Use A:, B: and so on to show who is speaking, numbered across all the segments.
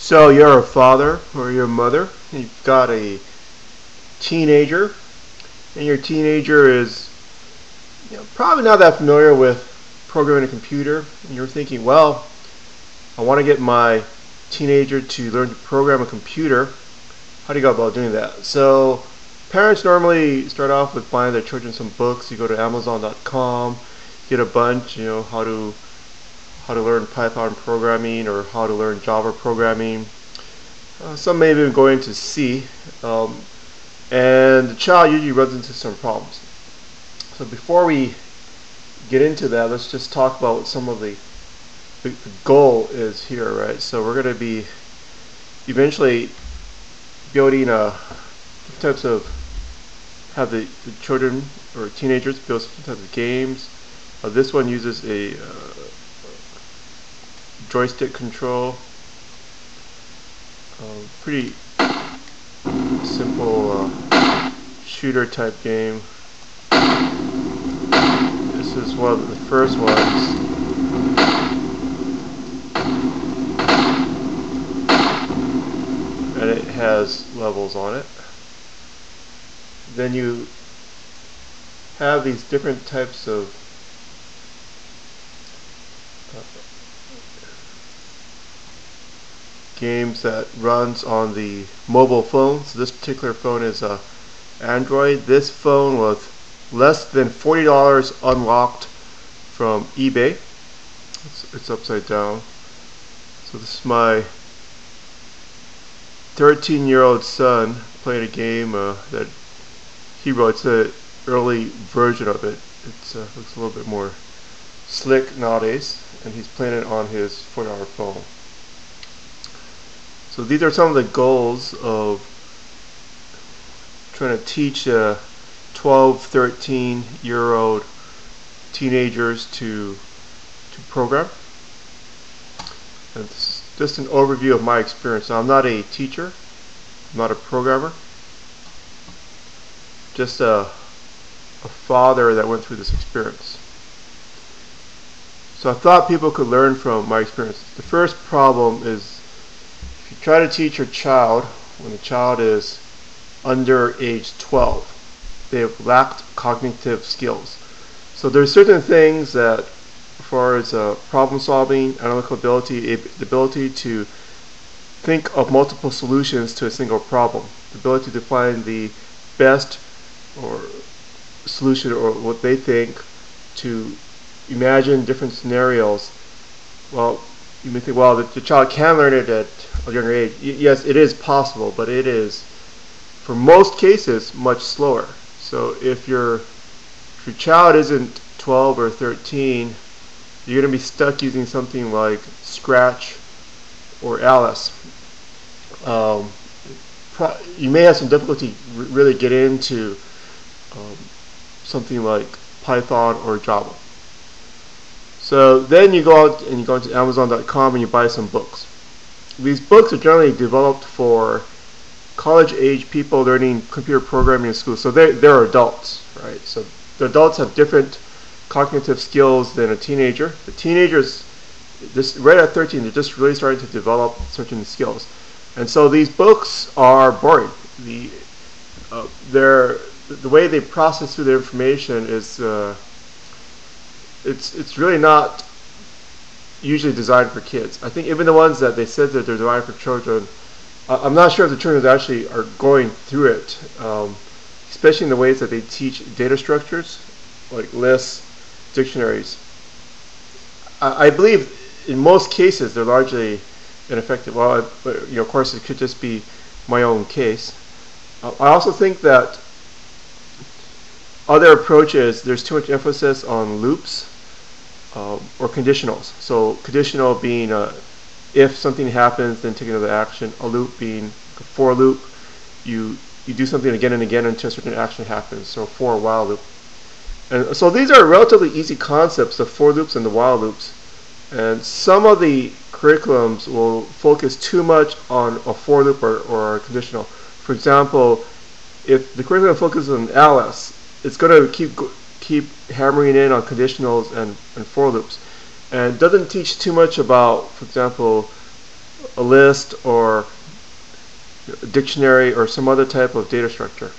A: So you're a father or you're a mother, and you've got a teenager, and your teenager is probably not that familiar with programming a computer, and you're thinking, well, I want to get my teenager to learn to program a computer. How do you go about doing that? So parents normally start off with buying their children some books. You go to Amazon.com, get a bunch, how to learn Python programming or how to learn Java programming. Some may even go into C, and the child usually runs into some problems. So before we get into that, let's just talk about what some of the goal is here, right? So we're going to be eventually building have the children or teenagers build some types of games. This one uses a joystick control. Pretty simple shooter type game. This is one of the first ones. And it has levels on it. Then you have these different types of games that runs on the mobile phone. So this particular phone is Android. This phone was less than $40 unlocked from eBay. It's upside down. So this is my 13-year-old son playing a game that he wrote. It's an early version of it. It looks a little bit more slick nowadays, and he's playing it on his $40 phone. So these are some of the goals of trying to teach 12, 13-year-old teenagers to program. And this is just an overview of my experience. Now, I'm not a teacher, I'm not a programmer, just a father that went through this experience. So I thought people could learn from my experience. The first problem is, if you try to teach your child when the child is under age 12, they have lacked cognitive skills. So there's certain things that, as far as problem solving, analytical ability, the ability to think of multiple solutions to a single problem, the ability to find the best or solution or what they think, to imagine different scenarios. Well, you may think, well, the child can learn it at a younger age. Yes, it is possible, but it is, for most cases, much slower. So if your child isn't 12 or 13, you're going to be stuck using something like Scratch or Alice. You may have some difficulty really get into something like Python or Java. So then you go out and you go into Amazon.com and you buy some books. These books are generally developed for college-age people learning computer programming in school. So they're adults, right? So the adults have different cognitive skills than a teenager. The teenagers, right at 13, they're just really starting to develop certain skills. And so these books are boring. The way they process through the information is it's really not usually designed for kids. I think even the ones that they said that they're designed for children, I'm not sure if the children actually are going through it, especially in the ways that they teach data structures, like lists, dictionaries. I believe in most cases they're largely ineffective. Well, but, of course, it could just be my own case. I also think that other approaches, there's too much emphasis on loops or conditionals. So conditional being if something happens, then take another action. A loop being a for loop. You do something again and again until a certain action happens. So for a while loop. And so these are relatively easy concepts, the for loops and the while loops. And some of the curriculums will focus too much on a for loop or a conditional. For example, if the curriculum focuses on Alice, it's going to keep hammering in on conditionals and for loops, and doesn't teach too much about, for example, a list or a dictionary or some other type of data structure.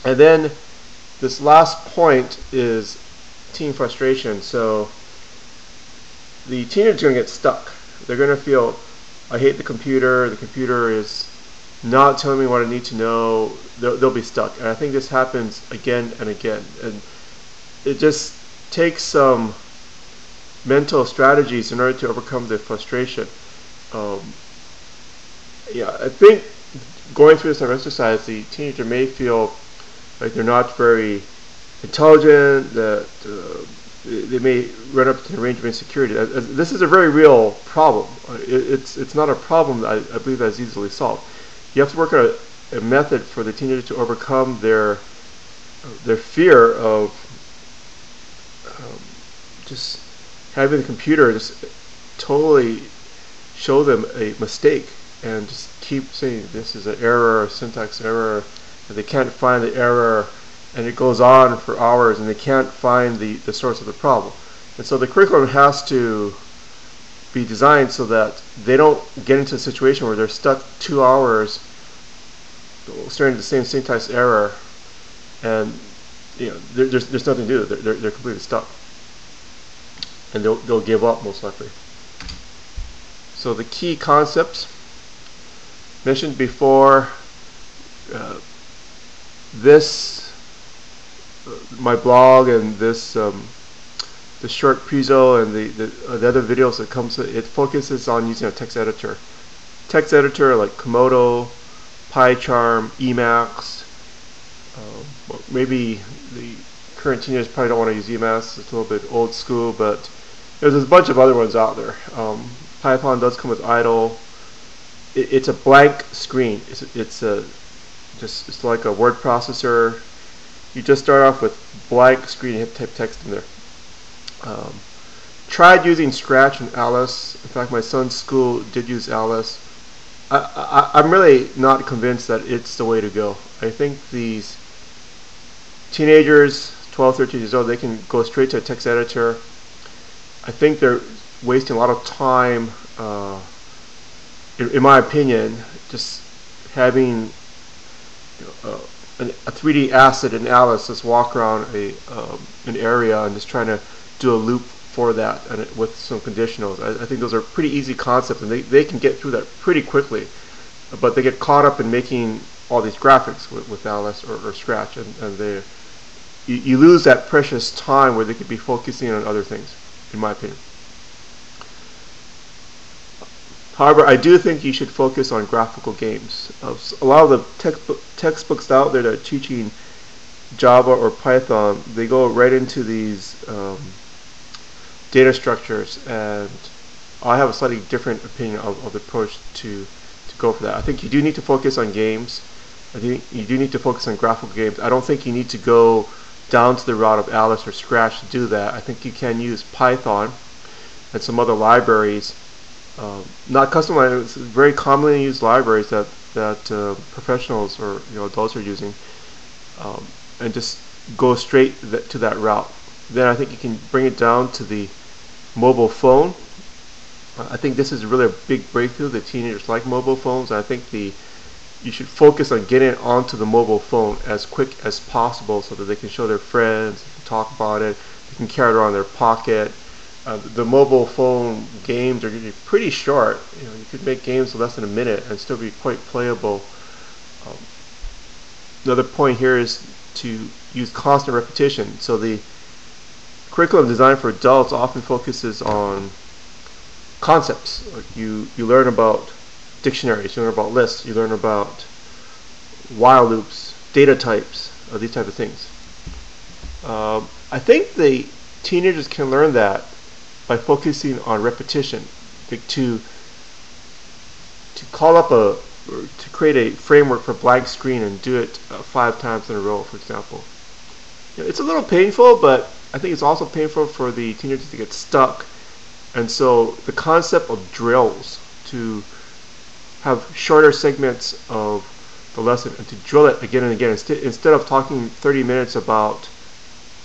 A: And then this last point is teen frustration. So the teenager's going to get stuck. They're going to feel, I hate the computer is not telling me what I need to know. They'll be stuck. And I think this happens again and again. And it just takes some mental strategies in order to overcome the frustration. Yeah, I think going through this type of exercise, the teenager may feel like they're not very intelligent, that they may run up to the range of insecurity. This is a very real problem. It's not a problem that I believe that's easily solved. You have to work out a method for the teenager to overcome their fear of just having the computer just totally show them a mistake and just keep saying this is an error, a syntax error, and they can't find the error, and it goes on for hours and they can't find the source of the problem. And so the curriculum has to be designed so that they don't get into a situation where they're stuck 2 hours staring at the same syntax error, and there's nothing to do. They're completely stuck, and they'll give up most likely. So the key concepts mentioned before, my blog and this short prezo and the other videos that comes, it focuses on using a text editor. Text editor like Komodo, PyCharm, Emacs. Maybe the current teenagers probably don't want to use Emacs. It's a little bit old school, but there's a bunch of other ones out there. Python does come with idle. It's a blank screen. It's like a word processor. You just start off with blank screen and hit type text in there. Tried using Scratch and Alice. In fact, my son's school did use Alice. I'm really not convinced that it's the way to go. I think these teenagers, 12, 13 years old, they can go straight to a text editor. I think they're wasting a lot of time, in my opinion, just having a 3D asset in Alice just walk around an area and just trying to do a loop for that and with some conditionals. I think those are pretty easy concepts, and they can get through that pretty quickly, but they get caught up in making all these graphics with Alice or Scratch, and you lose that precious time where they could be focusing on other things, in my opinion. However, I do think you should focus on graphical games. A lot of the textbooks out there that are teaching Java or Python, they go right into these data structures, and I have a slightly different opinion of the approach to go for that. I think you do need to focus on games. I think you do need to focus on graphical games. I don't think you need to go down to the route of Alice or Scratch to do that. I think you can use Python and some other libraries. Not customized, it's very commonly used libraries that professionals or adults are using, and just go straight to that route. Then I think you can bring it down to the mobile phone. I think this is really a big breakthrough. The teenagers like mobile phones. I think you should focus on getting it onto the mobile phone as quick as possible so that they can show their friends, they can talk about it, they can carry it around in their pocket. The mobile phone games are usually pretty short. You could make games in less than a minute and still be quite playable. Another point here is to use constant repetition. So the curriculum designed for adults often focuses on concepts. Like you learn about dictionaries, you learn about lists, you learn about while loops, data types, these type of things. I think the teenagers can learn that by focusing on repetition, to call up or to create a framework for blank screen and do it 5 times in a row, for example. It's a little painful, but I think it's also painful for the teenagers to get stuck. And so the concept of drills, to have shorter segments of the lesson and to drill it again and again, instead of talking 30 minutes about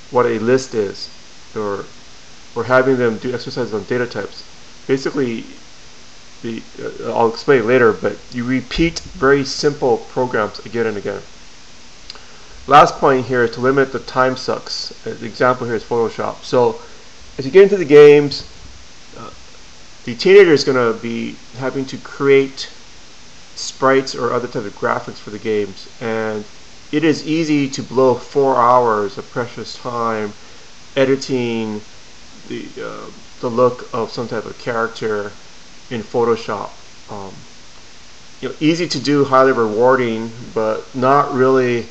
A: what a list is, or having them do exercises on data types. Basically, I'll explain it later, but you repeat very simple programs again and again. Last point here is to limit the time sucks. The example here is Photoshop. So as you get into the games, the teenager is going to be having to create sprites or other types of graphics for the games, and it is easy to blow 4 hours of precious time editing the look of some type of character in Photoshop. Easy to do, highly rewarding, but not really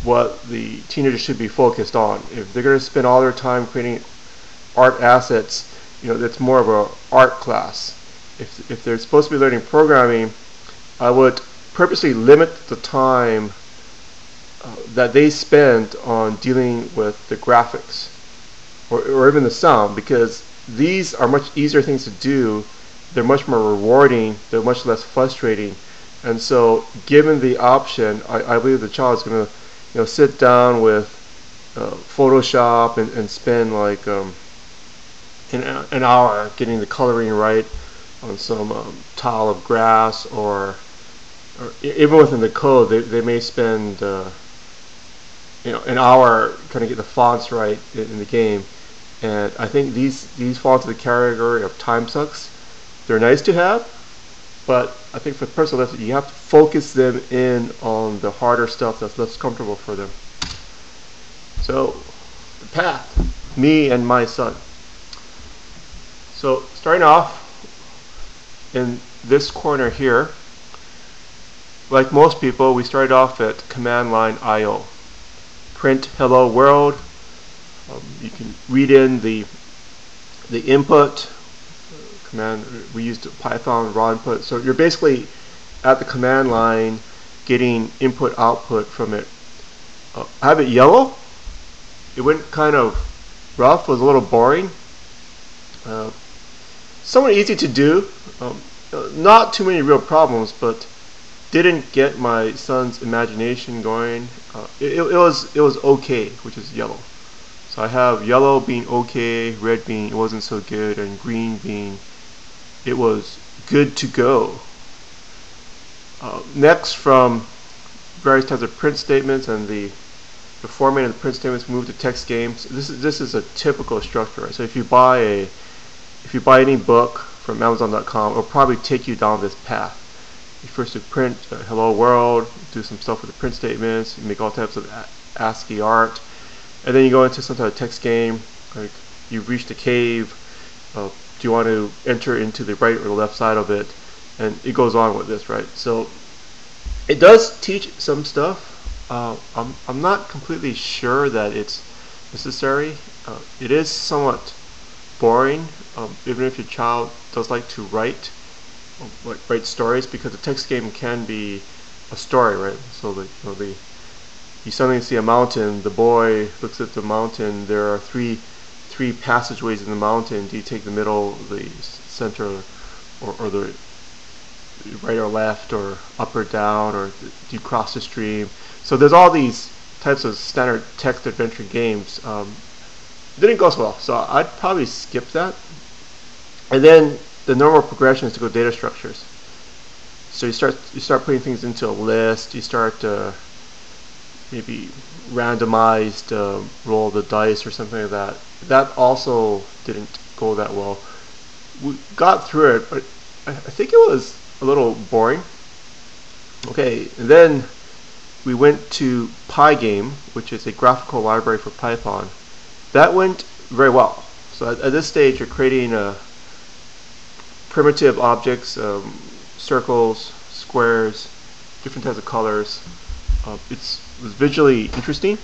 A: what the teenagers should be focused on. If they're going to spend all their time creating art assets, that's more of an art class. If they're supposed to be learning programming, I would purposely limit the time that they spend on dealing with the graphics or even the sound, because these are much easier things to do. They're much more rewarding. They're much less frustrating. And so, given the option, I believe the child is going to sit down with Photoshop and spend like an hour getting the coloring right on some tile of grass, or even within the code, they may spend an hour trying to get the fonts right in the game. And I think these fall into the category of time sucks. They're nice to have, but I think for the personal lesson, you have to focus them in on the harder stuff that's less comfortable for them. So, the path, me and my son. So, starting off in this corner here, like most people, we started off at command line IO. Print hello world. You can read in the input command. We used Python raw input, so you're basically at the command line getting input output from it. I have it yellow. It went kind of rough, was a little boring. Somewhat easy to do. Not too many real problems, but didn't get my son's imagination going. It was okay, which is yellow. So I have yellow being okay, red being it wasn't so good, and green being it was good to go. Next, from various types of print statements and the format of the print statements, move to text games. This is a typical structure, right? So if you buy any book from Amazon.com, it'll probably take you down this path. You first do print hello world, do some stuff with the print statements, you make all types of ASCII art, and then you go into some type of text game, like you've reached a cave, do you want to enter into the right or the left side of it, and it goes on with this, right? So it does teach some stuff. I'm not completely sure that it's necessary. It is somewhat boring, even if your child does like to write stories, because the text game can be a story, right? So you suddenly see a mountain. The boy looks at the mountain. There are three passageways in the mountain. Do you take the middle, the center, or the right or left, or up or down, or do you cross the stream? So there's all these types of standard text adventure games. Didn't go so well, so I'd probably skip that. And then the normal progression is to go data structures. So you start putting things into a list. You start maybe randomized roll the dice or something like that. That also didn't go that well. We got through it, but I think it was a little boring. Okay, and then we went to Pygame, which is a graphical library for Python. That went very well. So at this stage, you're creating primitive objects, circles, squares, different types of colors. It was visually interesting.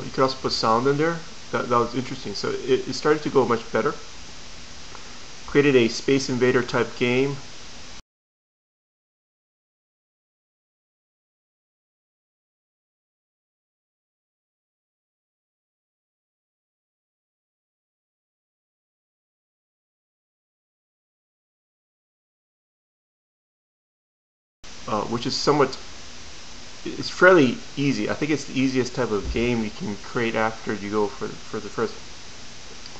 A: You could also put sound in there. That was interesting. So it started to go much better. Created a Space Invader type game. Which is it's fairly easy. I think it's the easiest type of game you can create after you go for the first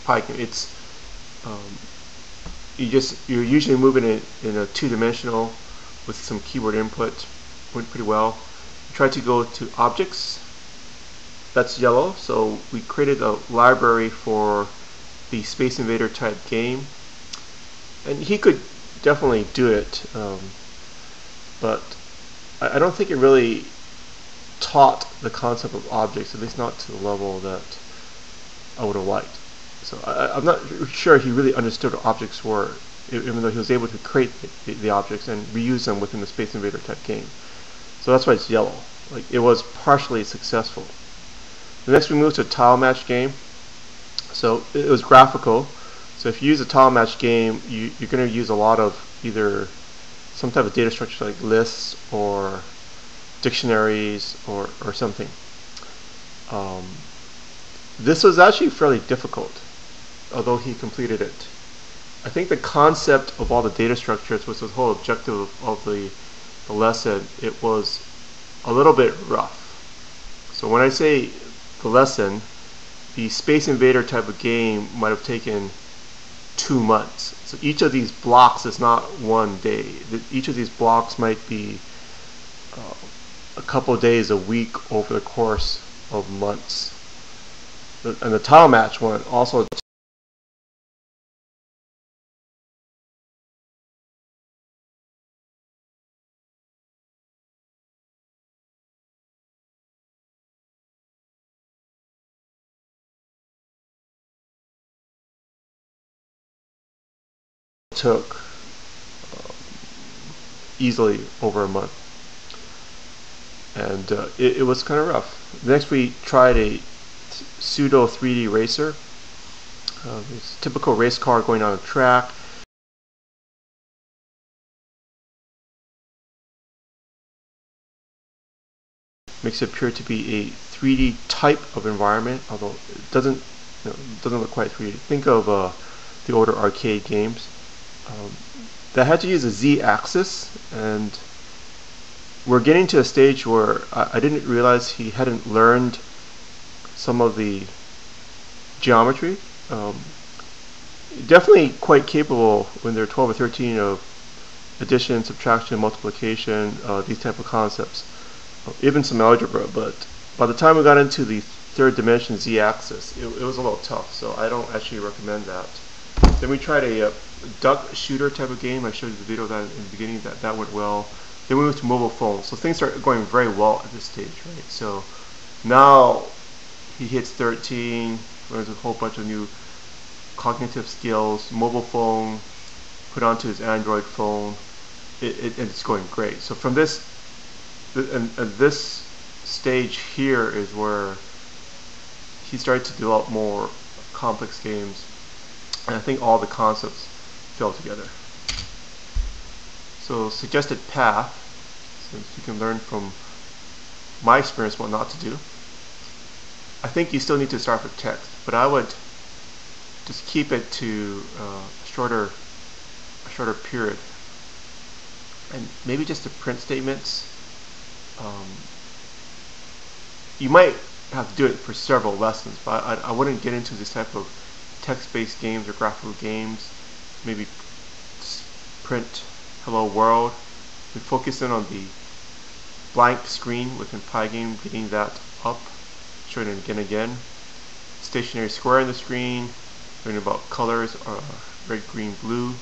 A: Pygame. you're usually moving it in a two-dimensional with some keyboard input. Went pretty well. Try to go to objects. That's yellow. So we created a library for the Space Invader type game, and he could definitely do it, but I don't think it really taught the concept of objects, at least not to the level that I would have liked. So I'm not sure he really understood what objects were, even though he was able to create the objects and reuse them within the Space Invader type game. So that's why it's yellow. Like, it was partially successful. The next we moved to a tile match game. So it was graphical. So if you use a tile match game, you're going to use a lot of either some type of data structure like lists or dictionaries or something. This was actually fairly difficult, although he completed it. I think the concept of all the data structures was the whole objective of the lesson. It was a little bit rough. So when I say the lesson, the Space Invader type of game might have taken 2 months. So each of these blocks is not one day. Each of these blocks might be a couple of days, a week, over the course of months. And the tile match one also took easily over a month, and it was kind of rough. Next we tried a pseudo 3D racer. It's a typical race car going on a track. Makes it appear to be a 3D type of environment, although it doesn't look quite 3D. Think of the older arcade games. That had to use a Z-axis, and we're getting to a stage where I didn't realize he hadn't learned some of the geometry. Definitely quite capable when they're 12 or 13 of addition, subtraction, multiplication, these type of concepts. Even some algebra, but by the time we got into the third dimension Z-axis, it was a little tough, so I don't actually recommend that. Then we tried a duck shooter type of game. I showed you the video of that in the beginning. That went well. Then we moved to mobile phones. So things are going very well at this stage, right? So now he hits 13, learns a whole bunch of new cognitive skills, mobile phone, put onto his Android phone. It's going great. So from this, and this stage here is where he started to develop more complex games, and I think all the concepts fell together. So suggested path, since you can learn from my experience what not to do. I think you still need to start with text, but I would just keep it to a shorter period, and maybe just the print statements. You might have to do it for several lessons, but I wouldn't get into this type of text-based games or graphical games. Maybe print hello world. We focus in on the blank screen within Pygame, getting that up, showing it again. Stationary square on the screen, learning about colors, red, green, blue.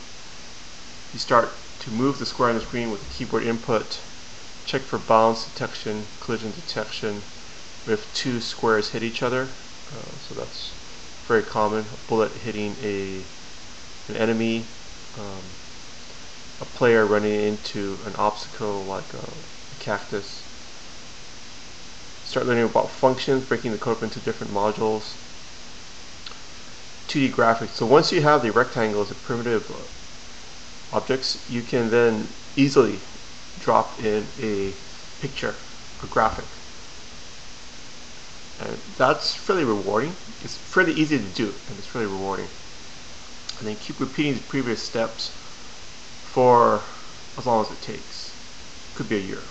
A: You start to move the square on the screen with the keyboard input. Check for bounce detection, collision detection. If two squares hit each other, so that's very common. A bullet hitting an enemy, a player running into an obstacle like a cactus. Start learning about functions, breaking the code up into different modules. 2D graphics. So once you have the rectangles, the primitive objects, you can then easily drop in a picture, a graphic. And that's fairly rewarding. It's fairly easy to do, and it's really rewarding. And then keep repeating the previous steps for as long as it takes. Could be a year.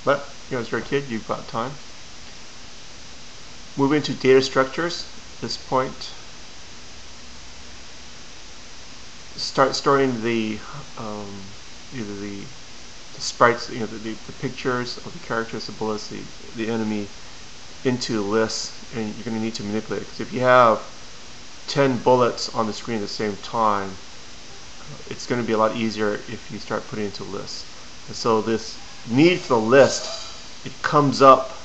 A: But, as you're a kid, you've got time. Move into data structures at this point. start storing the either the sprites, the pictures of the characters, the bullets, the enemy into lists, and you're going to need to manipulate it. Because if you have 10 bullets on the screen at the same time, it's going to be a lot easier if you start putting it into lists. And so this need for the list, it comes up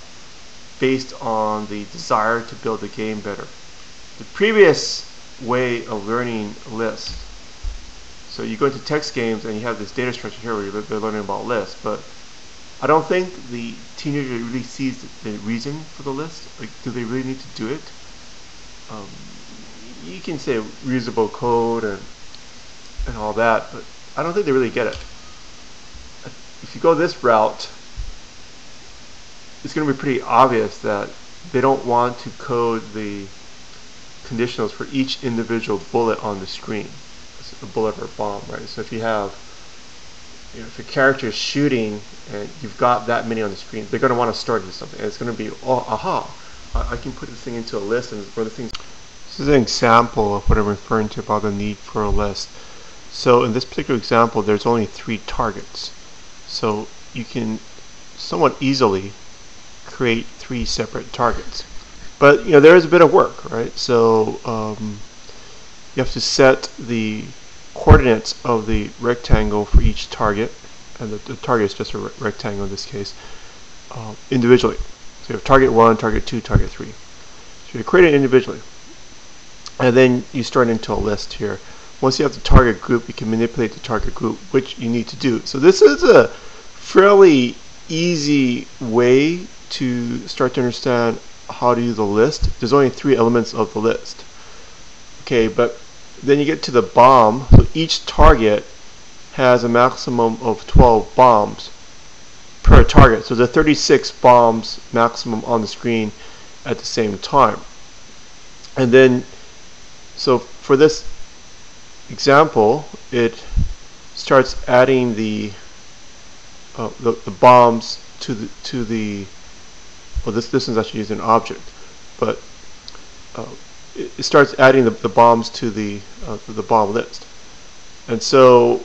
A: based on the desire to build the game better. The previous way of learning lists, so you go into text games and you have this data structure here where they're learning about lists, but I don't think the teenager really sees the reason for the list. Like, do they really need to do it? You can say reusable code and all that, but I don't think they really get it. If you go this route, it's going to be pretty obvious that they don't want to code the conditionals for each individual bullet on the screen. It's a bullet or a bomb, right? So if you have, if a character is shooting and you've got that many on the screen, they're going to want to start into something. And it's going to be, oh, aha, I can put this thing into a list, and one of the things. This is an example of what I'm referring to about the need for a list. So in this particular example, there's only 3 targets. So you can somewhat easily create 3 separate targets. But there is a bit of work, right? So you have to set the coordinates of the rectangle for each target, and the target is just a rectangle in this case, individually. So you have target 1, target 2, target 3. So you create it individually. And then you start into a list here. Once you have the target group, you can manipulate the target group, which you need to do. So this is a fairly easy way to start to understand how to use a list. There's only 3 elements of the list. Okay, but then you get to the bomb. So each target has a maximum of 12 bombs per target. So there are 36 bombs maximum on the screen at the same time. And then, so for this example, it starts adding the bombs to the well, this is actually using an object, but it starts adding the bombs to the bomb list. And so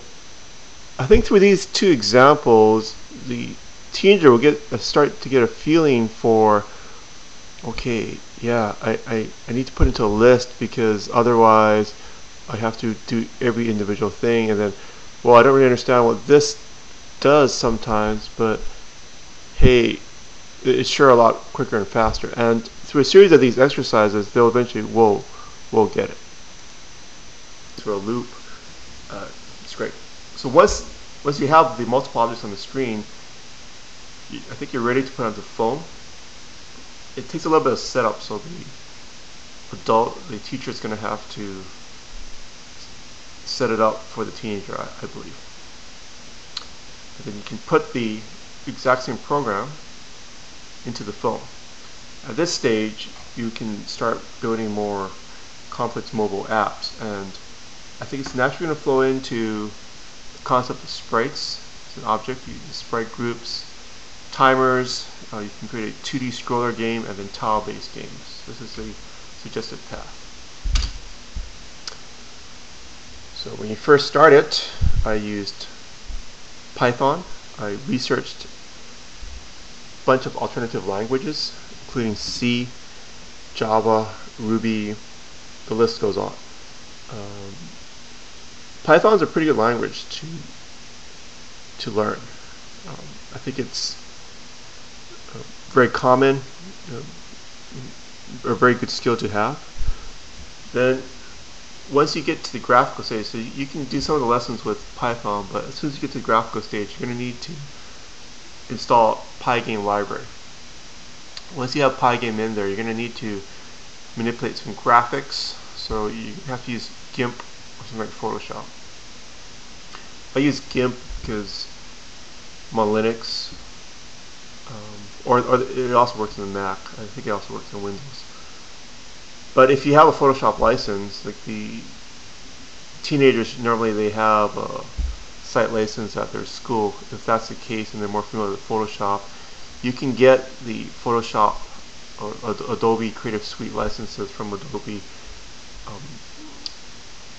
A: I think through these 2 examples, the teenager will start to get a feeling for, okay, yeah, I need to put into a list, because otherwise I have to do every individual thing, and then, well, I don't really understand what this does sometimes, but hey, it's sure a lot quicker and faster. And through a series of these exercises, they'll eventually will get it. Through a loop, it's great. So once you have the multiple objects on the screen, I think you're ready to put on the phone. It takes a little bit of setup, so the teacher is going to have to set it up for the teenager, I believe. And then you can put the exact same program into the phone. At this stage, you can start building more complex mobile apps, and I think it's naturally going to flow into the concept of sprites. It's an object, you use sprite groups, timers. You can create a 2D scroller game, and then tile-based games. This is the suggested path. So when you first start it, I used Python. I researched a bunch of alternative languages, including C, Java, Ruby, the list goes on. Python's a pretty good language to learn. I think it's very common, a very good skill to have. Then once you get to the graphical stage, so you can do some of the lessons with Python, but as soon as you get to the graphical stage, you're going to need to install Pygame library. Once you have Pygame in there, you're going to need to manipulate some graphics, so you have to use GIMP or something like Photoshop. I use GIMP because I'm on Linux, or it also works in the Mac. I think it also works in Windows. But if you have a Photoshop license, like the teenagers, normally they have a site license at their school. If that's the case and they're more familiar with Photoshop, you can get the Photoshop or Adobe Creative Suite licenses from Adobe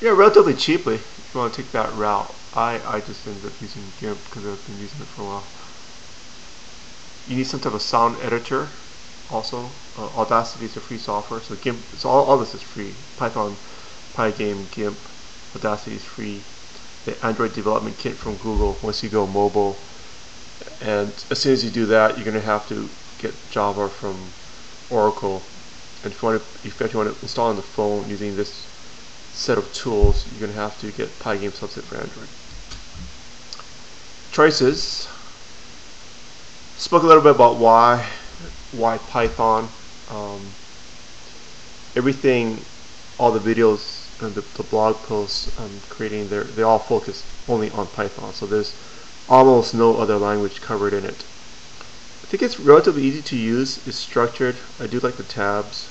A: Yeah, relatively cheaply if you want to take that route. I just ended up using GIMP because I've been using it for a while. You need some type of sound editor also. Audacity is a free software, so GIMP, so all this is free. Python, Pygame, GIMP, Audacity is free. The Android development kit from Google once you go mobile. And as soon as you do that, you're going to have to get Java from Oracle. And if you actually want to install on the phone using this set of tools, you're going to have to get Pygame subset for Android. Choices. Spoke a little bit about why Python. Everything, all the videos and the blog posts I'm creating, they all focus only on Python. So there's almost no other language covered in it. I think it's relatively easy to use. It's structured. I do like the tabs.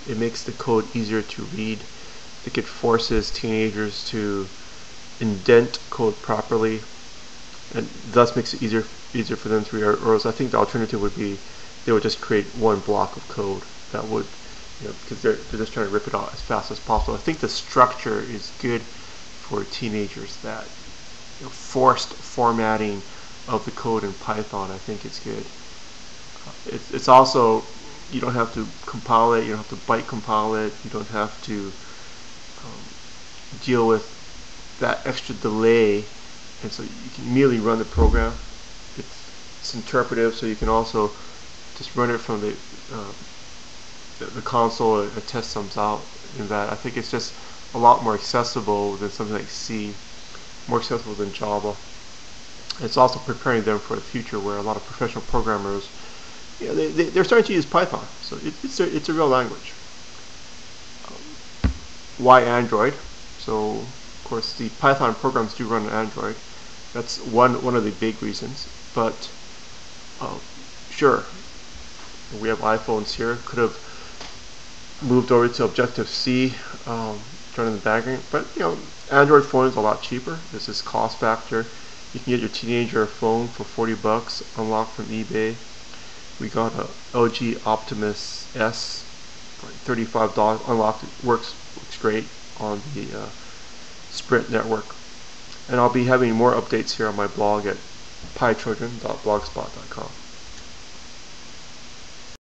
A: It makes the code easier to read. I think it forces teenagers to indent code properly, and thus makes it easier for them to read. Or else I think the alternative would be they would just create one block of code that would, because they're just trying to rip it out as fast as possible. I think the structure is good for teenagers. That forced formatting of the code in Python, I think it's good. It's also, you don't have to compile it, you don't have to byte compile it, you don't have to deal with that extra delay, and so you can immediately run the program. It's interpretive, so you can also just run it from the console and test sums out. In that, I think it's just a lot more accessible than something like C, more accessible than Java. It's also preparing them for the future, where a lot of professional programmers, they're starting to use Python, so it's a real language. Why Android? So of course the Python programs do run on Android. That's one of the big reasons. But sure, we have iPhones here. Could have moved over to Objective-C, running the background. But Android phone is a lot cheaper. This is cost factor. You can get your teenager phone for $40, unlocked from eBay. We got a LG Optimus S for $35, unlocked. It works great on the Sprint network. And I'll be having more updates here on my blog at pychildren.blogspot.com.